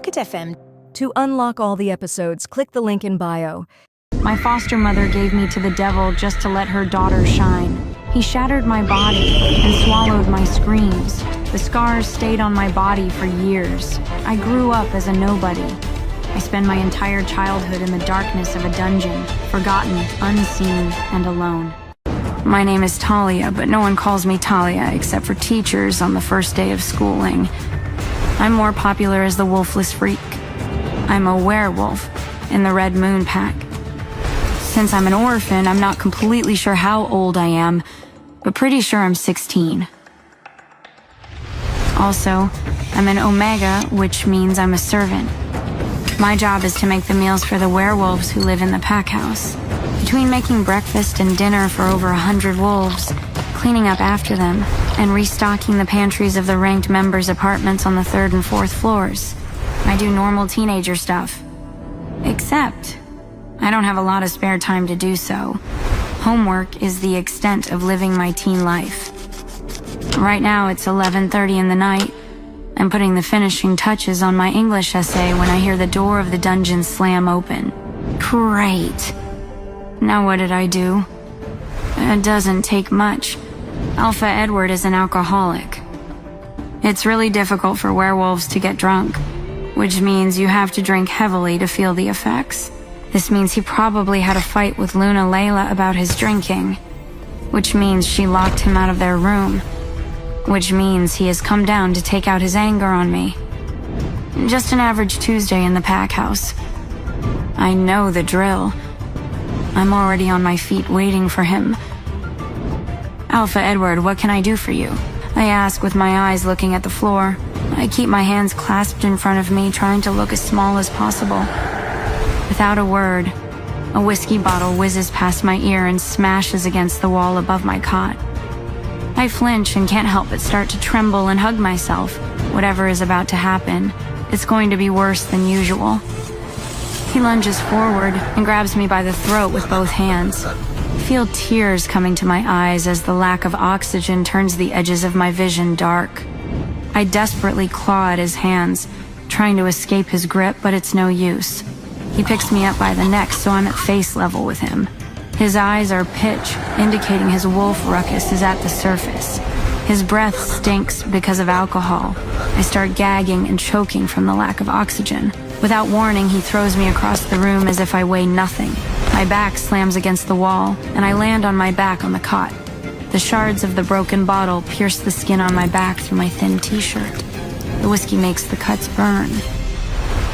Pocket FM. To unlock all the episodes, click the link in bio. My foster mother gave me to the devil just to let her daughter shine. He shattered my body and swallowed my screams. The scars stayed on my body for years. I grew up as a nobody. I spent my entire childhood in the darkness of a dungeon, forgotten, unseen, and alone. My name is Talia, but no one calls me Talia except for teachers on the first day of schooling. I'm more popular as the Wolfless Freak. I'm a werewolf in the Red Moon Pack. Since I'm an orphan, I'm not completely sure how old I am, but pretty sure I'm 16. Also, I'm an Omega, which means I'm a servant. My job is to make the meals for the werewolves who live in the pack house. Between making breakfast and dinner for over 100 wolves, cleaning up after them, and restocking the pantries of the ranked members' apartments on the 3rd and 4th floors, I do normal teenager stuff. Except, I don't have a lot of spare time to do so. Homework is the extent of living my teen life. Right now it's 11:30 in the night. I'm putting the finishing touches on my English essay when I hear the door of the dungeon slam open. Great. Now what did I do? It doesn't take much. Alpha Edward is an alcoholic. It's really difficult for werewolves to get drunk, which means you have to drink heavily to feel the effects. This means he probably had a fight with Luna Layla about his drinking, which means she locked him out of their room, which means he has come down to take out his anger on me. Just an average Tuesday in the pack house. I know the drill. I'm already on my feet waiting for him. Alpha Edward, what can I do for you? I ask with my eyes looking at the floor. I keep my hands clasped in front of me, trying to look as small as possible. Without a word, a whiskey bottle whizzes past my ear and smashes against the wall above my cot. I flinch and can't help but start to tremble and hug myself. Whatever is about to happen, it's going to be worse than usual. He lunges forward and grabs me by the throat with both hands. I feel tears coming to my eyes as the lack of oxygen turns the edges of my vision dark. I desperately claw at his hands, trying to escape his grip, but it's no use. He picks me up by the neck, so I'm at face level with him. His eyes are pitch, indicating his wolf ruckus is at the surface. His breath stinks because of alcohol. I start gagging and choking from the lack of oxygen. Without warning, he throws me across the room as if I weigh nothing. My back slams against the wall, and I land on my back on the cot. The shards of the broken bottle pierce the skin on my back through my thin t-shirt. The whiskey makes the cuts burn.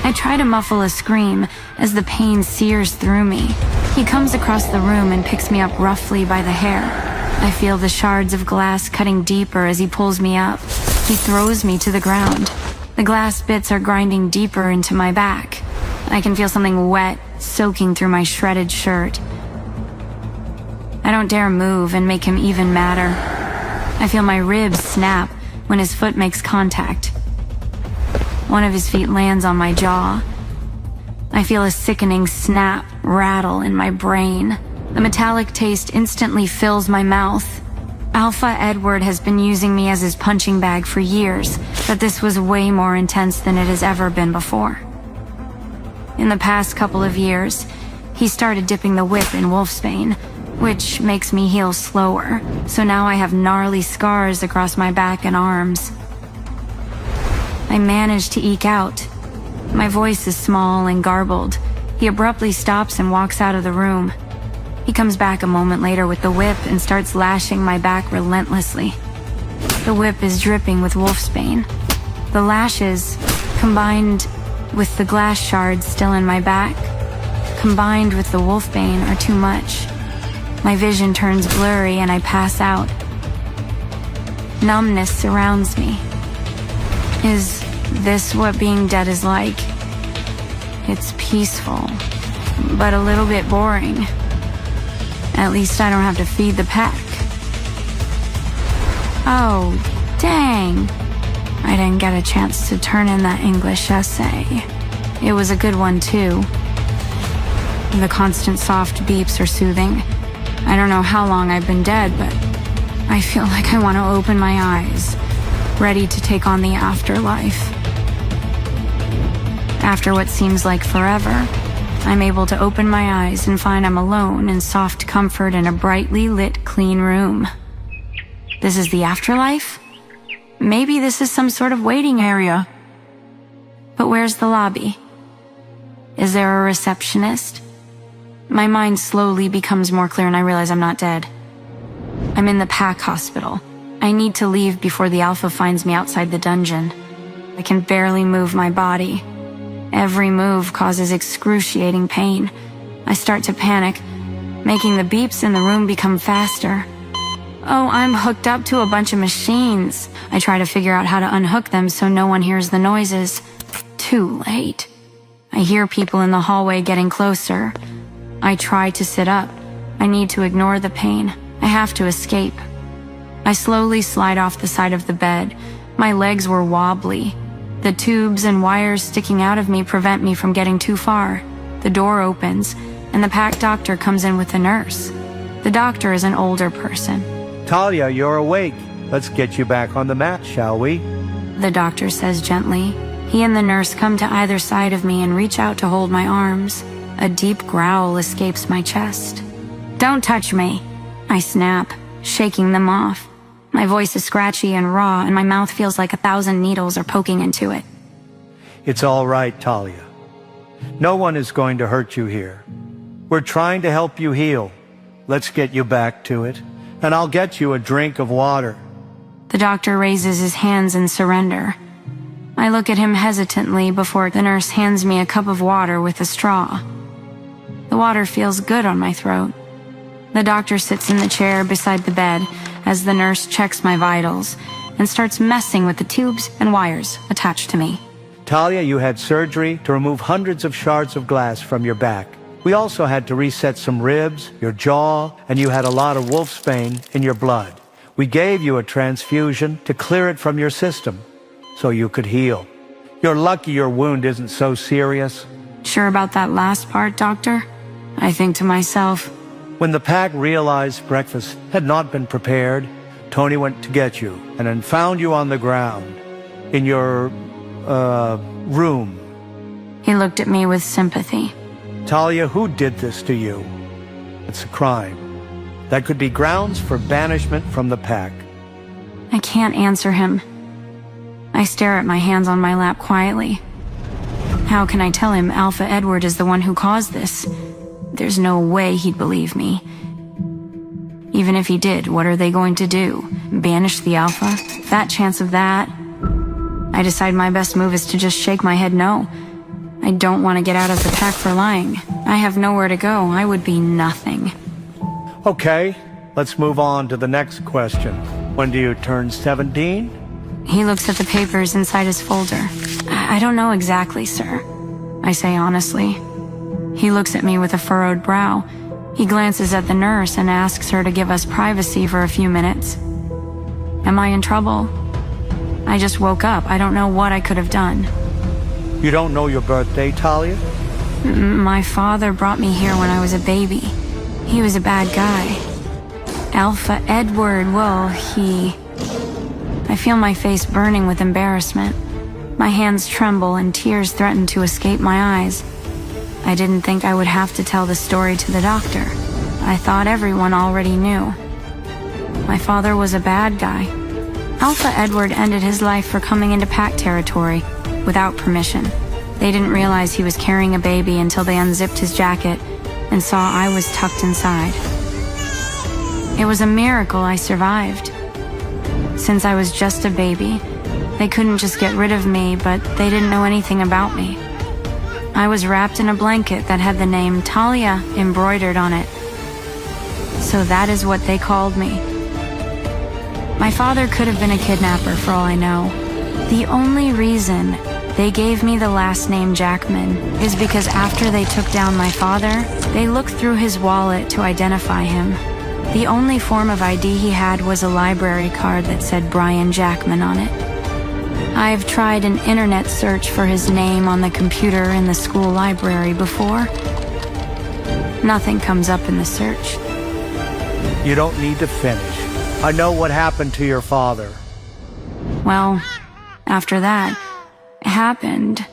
I try to muffle a scream as the pain sears through me. He comes across the room and picks me up roughly by the hair. I feel the shards of glass cutting deeper as he pulls me up. He throws me to the ground. The glass bits are grinding deeper into my back. I can feel something wet soaking through my shredded shirt. I don't dare move and make him even madder. I feel my ribs snap when his foot makes contact. One of his feet lands on my jaw. I feel a sickening snap, rattle in my brain. The metallic taste instantly fills my mouth. Alpha Edward has been using me as his punching bag for years, but this was way more intense than it has ever been before. In the past couple of years, he started dipping the whip in wolfsbane, which makes me heal slower, so now I have gnarly scars across my back and arms. I manage to eke out. My voice is small and garbled. He abruptly stops and walks out of the room. He comes back a moment later with the whip and starts lashing my back relentlessly. The whip is dripping with wolfsbane. The lashes, combined with the glass shards still in my back, combined with the wolfbane, are too much. My vision turns blurry and I pass out. Numbness surrounds me. Is this what being dead is like? It's peaceful, but a little bit boring. At least I don't have to feed the pack. Oh, dang. I didn't get a chance to turn in that English essay. It was a good one, too. The constant soft beeps are soothing. I don't know how long I've been dead, but I feel like I want to open my eyes, ready to take on the afterlife. After what seems like forever, I'm able to open my eyes and find I'm alone in soft comfort in a brightly lit, clean room. This is the afterlife? Maybe this is some sort of waiting area. But where's the lobby? Is there a receptionist? My mind slowly becomes more clear and I realize I'm not dead. I'm in the PAC hospital. I need to leave before the Alpha finds me outside the dungeon. I can barely move my body. Every move causes excruciating pain. I start to panic, making the beeps in the room become faster. Oh, I'm hooked up to a bunch of machines. I try to figure out how to unhook them so no one hears the noises. Too late. I hear people in the hallway getting closer. I try to sit up. I need to ignore the pain. I have to escape. I slowly slide off the side of the bed. My legs were wobbly. The tubes and wires sticking out of me prevent me from getting too far. The door opens, and the PAC doctor comes in with a nurse. The doctor is an older person. Talia, you're awake. Let's get you back on the mat, shall we? The doctor says gently. He and the nurse come to either side of me and reach out to hold my arms. A deep growl escapes my chest. "Don't touch me," I snap, shaking them off. My voice is scratchy and raw, and my mouth feels like 1,000 needles are poking into it. It's all right, Talia. No one is going to hurt you here. We're trying to help you heal. Let's get you back to it, and I'll get you a drink of water. The doctor raises his hands in surrender. I look at him hesitantly before the nurse hands me a cup of water with a straw. The water feels good on my throat. The doctor sits in the chair beside the bed as the nurse checks my vitals and starts messing with the tubes and wires attached to me. Talia, you had surgery to remove hundreds of shards of glass from your back. We also had to reset some ribs, your jaw, and you had a lot of wolfsbane in your blood. We gave you a transfusion to clear it from your system so you could heal. You're lucky your wound isn't so serious. Sure about that last part, doctor? I think to myself. When the PAC realized breakfast had not been prepared, Tony went to get you and then found you on the ground in your, room. He looked at me with sympathy. Talia, who did this to you? It's a crime. That could be grounds for banishment from the PAC. I can't answer him. I stare at my hands on my lap quietly. How can I tell him Alpha Edward is the one who caused this? There's no way he'd believe me. Even if he did, what are they going to do? Banish the Alpha? Fat chance of that. I decide my best move is to just shake my head no. I don't want to get out of the PAC for lying. I have nowhere to go. I would be nothing. Okay, let's move on to the next question. When do you turn 17? He looks at the papers inside his folder. I don't know exactly, sir. I say honestly. He looks at me with a furrowed brow. He glances at the nurse and asks her to give us privacy for a few minutes. Am I in trouble? I just woke up. I don't know what I could have done. You don't know your birthday, Talia? My father brought me here when I was a baby. He was a bad guy. Alpha Edward, well, I feel my face burning with embarrassment. My hands tremble and tears threaten to escape my eyes. I didn't think I would have to tell the story to the doctor. I thought everyone already knew. My father was a bad guy. Alpha Edward ended his life for coming into PAC territory without permission. They didn't realize he was carrying a baby until they unzipped his jacket and saw I was tucked inside. It was a miracle I survived. Since I was just a baby, they couldn't just get rid of me, but they didn't know anything about me. I was wrapped in a blanket that had the name Talia embroidered on it. So that is what they called me. My father could have been a kidnapper for all I know. The only reason they gave me the last name Jackman is because after they took down my father, they looked through his wallet to identify him. The only form of ID he had was a library card that said Brian Jackman on it. I've tried an internet search for his name on the computer in the school library before. Nothing comes up in the search. You don't need to finish. I know what happened to your father. Well, after that happened,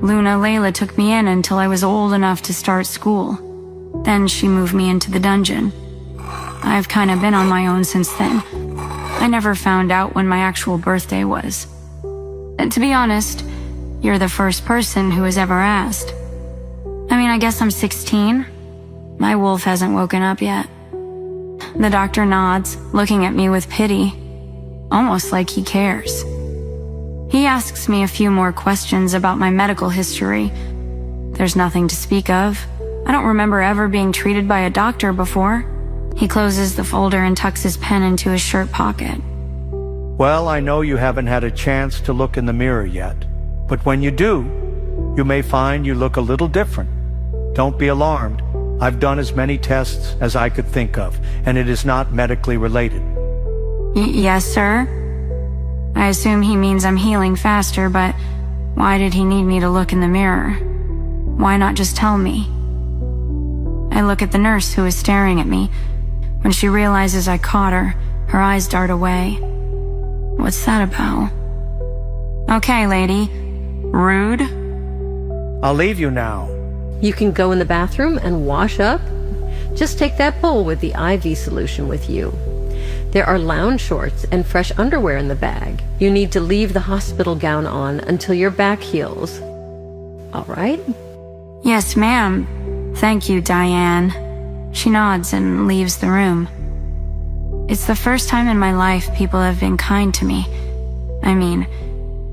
Luna Layla took me in until I was old enough to start school. Then she moved me into the dungeon. I've kind of been on my own since then. I never found out when my actual birthday was. And to be honest, you're the first person who has ever asked. I mean, I guess I'm 16. My wolf hasn't woken up yet. The doctor nods, looking at me with pity, almost like he cares. He asks me a few more questions about my medical history. There's nothing to speak of. I don't remember ever being treated by a doctor before. He closes the folder and tucks his pen into his shirt pocket. Well, I know you haven't had a chance to look in the mirror yet, but when you do, you may find you look a little different. Don't be alarmed. I've done as many tests as I could think of, and it is not medically related. Yes, sir? I assume he means I'm healing faster, but why did he need me to look in the mirror? Why not just tell me? I look at the nurse who is staring at me. When she realizes I caught her, her eyes dart away. What's that about? Okay, lady. Rude? I'll leave you now. You can go in the bathroom and wash up. Just take that bowl with the IV solution with you. There are lounge shorts and fresh underwear in the bag. You need to leave the hospital gown on until your back heals. All right? Yes, ma'am. Thank you, Diane. She nods and leaves the room. It's the first time in my life people have been kind to me. I mean,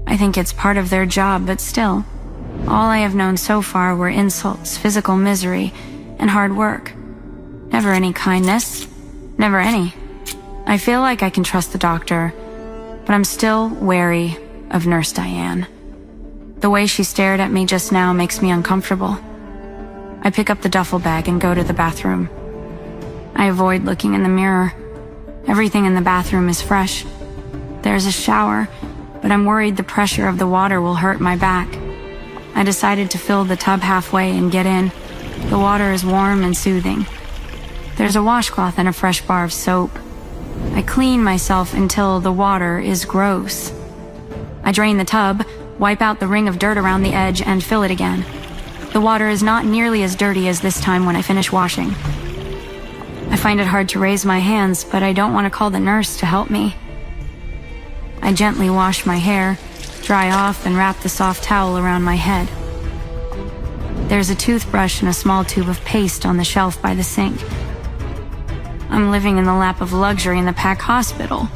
I think it's part of their job, but still. All I have known so far were insults, physical misery, and hard work. Never any kindness. Never any. I feel like I can trust the doctor, but I'm still wary of Nurse Diane. The way she stared at me just now makes me uncomfortable. I pick up the duffel bag and go to the bathroom. I avoid looking in the mirror. Everything in the bathroom is fresh. There's a shower, but I'm worried the pressure of the water will hurt my back. I decided to fill the tub halfway and get in. The water is warm and soothing. There's a washcloth and a fresh bar of soap. I clean myself until the water is gross. I drain the tub, wipe out the ring of dirt around the edge, and fill it again. The water is not nearly as dirty as this time when I finish washing. I find it hard to raise my hands, but I don't want to call the nurse to help me. I gently wash my hair, dry off, and wrap the soft towel around my head. There's a toothbrush and a small tube of paste on the shelf by the sink. I'm living in the lap of luxury in the PAC hospital.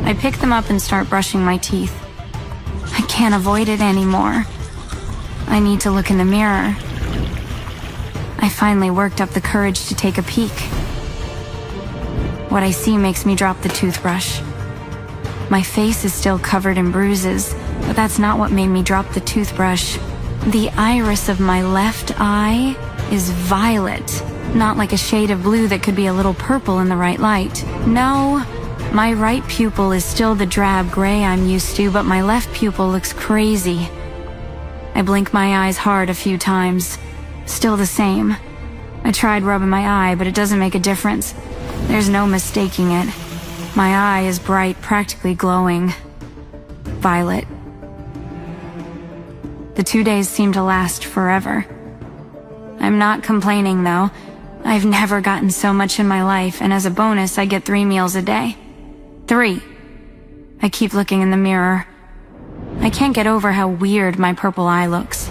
I pick them up and start brushing my teeth. I can't avoid it anymore. I need to look in the mirror. I finally worked up the courage to take a peek. What I see makes me drop the toothbrush. My face is still covered in bruises, but that's not what made me drop the toothbrush. The iris of my left eye is violet, not like a shade of blue that could be a little purple in the right light. No, my right pupil is still the drab gray I'm used to, but my left pupil looks crazy. I blink my eyes hard a few times. Still the same. I tried rubbing my eye, but it doesn't make a difference. There's no mistaking it. My eye is bright, practically glowing. Violet. The 2 days seem to last forever. I'm not complaining, though. I've never gotten so much in my life, and as a bonus, I get 3 meals a day. 3. I keep looking in the mirror. I can't get over how weird my purple eye looks.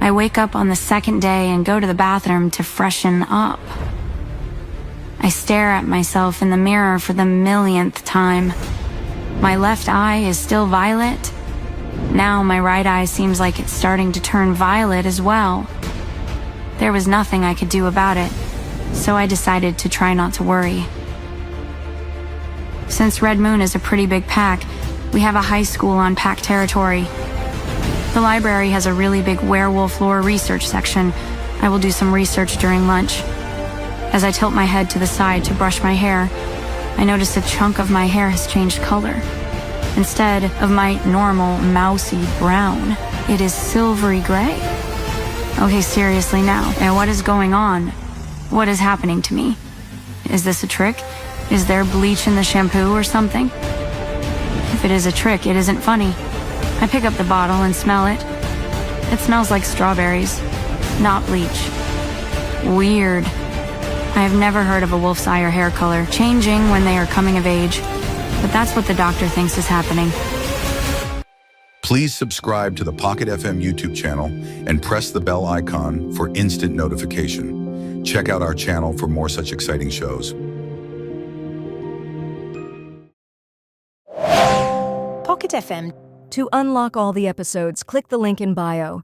I wake up on the 2nd day and go to the bathroom to freshen up. I stare at myself in the mirror for the millionth time. My left eye is still violet. Now my right eye seems like it's starting to turn violet as well. There was nothing I could do about it, so I decided to try not to worry. Since Red Moon is a pretty big pack, we have a high school on PAC territory. The library has a really big werewolf lore research section. I will do some research during lunch. As I tilt my head to the side to brush my hair, I notice a chunk of my hair has changed color. Instead of my normal mousy brown, it is silvery gray. Okay, seriously now. And what is going on? What is happening to me? Is this a trick? Is there bleach in the shampoo or something? If it is a trick, it isn't funny. I pick up the bottle and smell it. It smells like strawberries, not bleach. Weird. I have never heard of a wolf's eye or hair color changing when they are coming of age, but that's what the doctor thinks is happening. Please subscribe to the Pocket FM YouTube channel and press the bell icon for instant notification. Check out our channel for more such exciting shows. Pocket FM. To unlock all the episodes, click the link in bio.